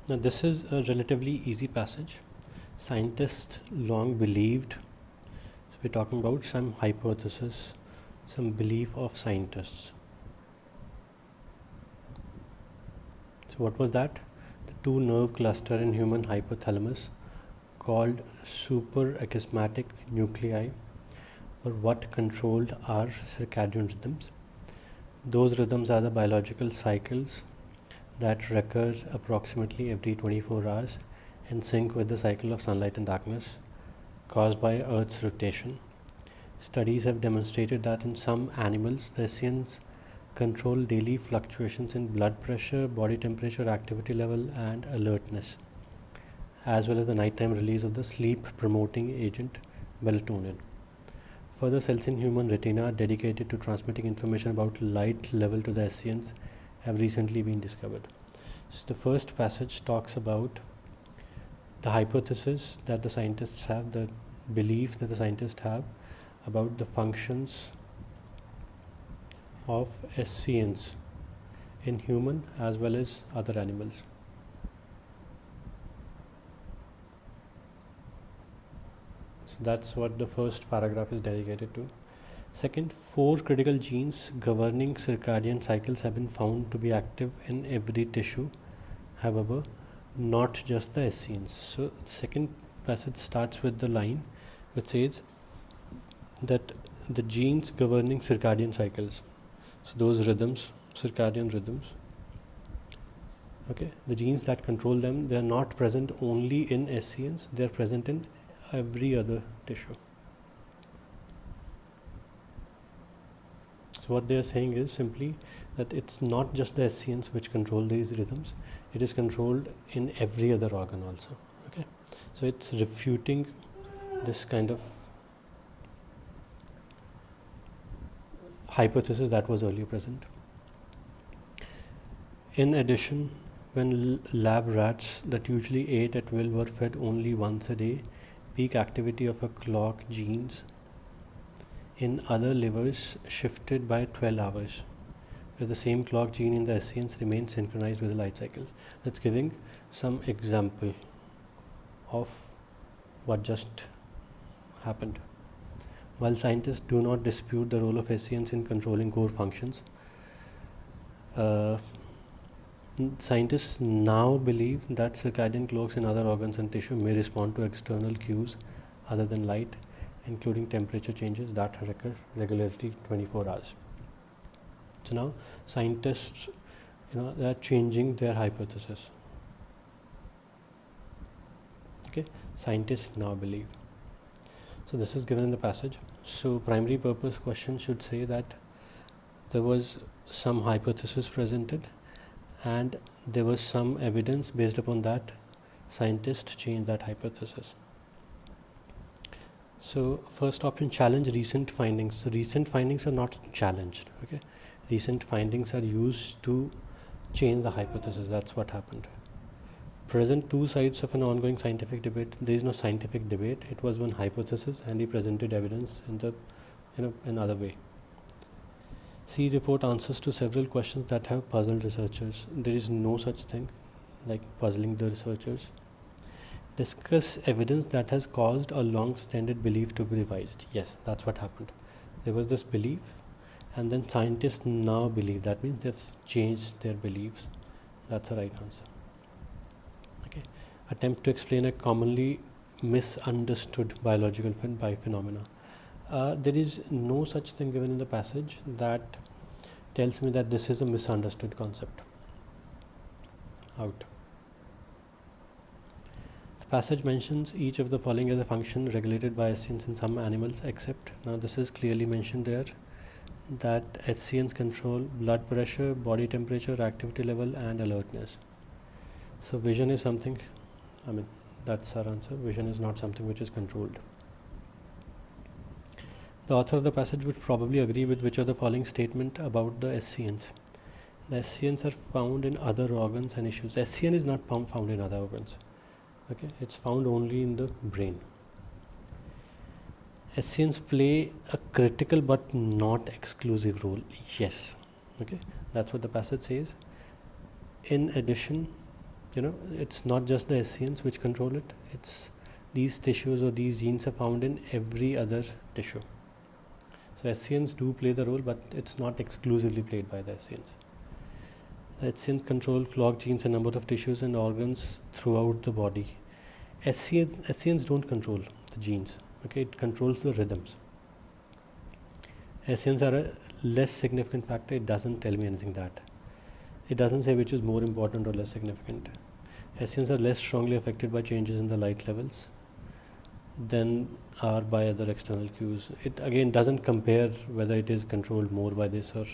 Now, this is a relatively easy passage. Scientists long believed, so we're talking about some hypothesis, some belief of scientists. So, what was that? The two nerve cluster in human hypothalamus called suprachiasmatic nuclei were what controlled our circadian rhythms. Those rhythms are the biological cycles that recur approximately every 24 hours in sync with the cycle of sunlight and darkness caused by Earth's rotation. Studies have demonstrated that in some animals, the Hessians control daily fluctuations in blood pressure, body temperature, activity level, and alertness, as well as the nighttime release of the sleep promoting agent melatonin. Further, cells in human retina dedicated to transmitting information about light level to the Hessians have recently been discovered. So the first passage talks about the hypothesis that the scientists have, the belief that the scientists have about the functions of Hessians in human as well as other animals. So that's what the first paragraph is dedicated to. Second, 4 critical genes governing circadian cycles have been found to be active in every tissue, however, not just the Hessians. So, second passage starts with the line which says that the genes governing circadian cycles, so those rhythms, circadian rhythms, okay, the genes that control them, they are not present only in Hessians, they are present in every other tissue. So what they are saying is simply that it's not just the Hessians which control these rhythms, it is controlled in every other organ also. Okay, so it's refuting this kind of hypothesis that was earlier present. In addition, when lab rats that usually ate at will were fed only once a day, peak activity of a clock genes in other livers shifted by 12 hours, where the same clock gene in the Hessians remains synchronized with the light cycles. That's giving some example of what just happened. While scientists do not dispute the role of Hessians in controlling core functions, scientists now believe that circadian clocks in other organs and tissue may respond to external cues other than light, including temperature changes that recur regularly 24 hours. So now scientists, they are changing their hypothesis. Okay, scientists now believe. So this is given in the passage. So primary purpose question should say that there was some hypothesis presented and there was some evidence based upon that scientists changed that hypothesis. So first option, challenge recent findings. So recent findings are not challenged. Okay, recent findings are used to change the hypothesis. That's what happened. Present two sides of an ongoing scientific debate. There is no scientific debate. It was one hypothesis, and he presented evidence in the another way. C, report answers to several questions that have puzzled researchers. There is no such thing like puzzling the researchers. Discuss evidence that has caused a long-standing belief to be revised. Yes, that's what happened. There was this belief, and then scientists now believe. That means they've changed their beliefs. That's the right answer. Okay. Attempt to explain a commonly misunderstood biological phenomena. There is no such thing given in the passage that tells me that this is a misunderstood concept. Out. The passage mentions each of the following as a function regulated by Hessians in some animals, except, now this is clearly mentioned there, that Hessians control blood pressure, body temperature, activity level, and alertness. So vision is something, that's our answer. Vision is not something which is controlled. The author of the passage would probably agree with which of the following statement about the Hessians. The Hessians are found in other organs and tissues. Hessian is not found in other organs. Okay, it's found only in the brain. Hessians play a critical but not exclusive role. Yes. Okay, that's what the passage says. In addition, It's not just the SCNs which control it. It's these tissues or these genes are found in every other tissue. So SCNs do play the role, but it's not exclusively played by the SCNs. The SCNs control clock genes in a number of tissues and organs throughout the body. SCNs don't control the genes. Okay, it controls the rhythms. SCNs are a less significant factor. It doesn't tell me anything that. It doesn't say which is more important or less significant. SCNs are less strongly affected by changes in the light levels than are by other external cues. It again doesn't compare whether it is controlled more by this or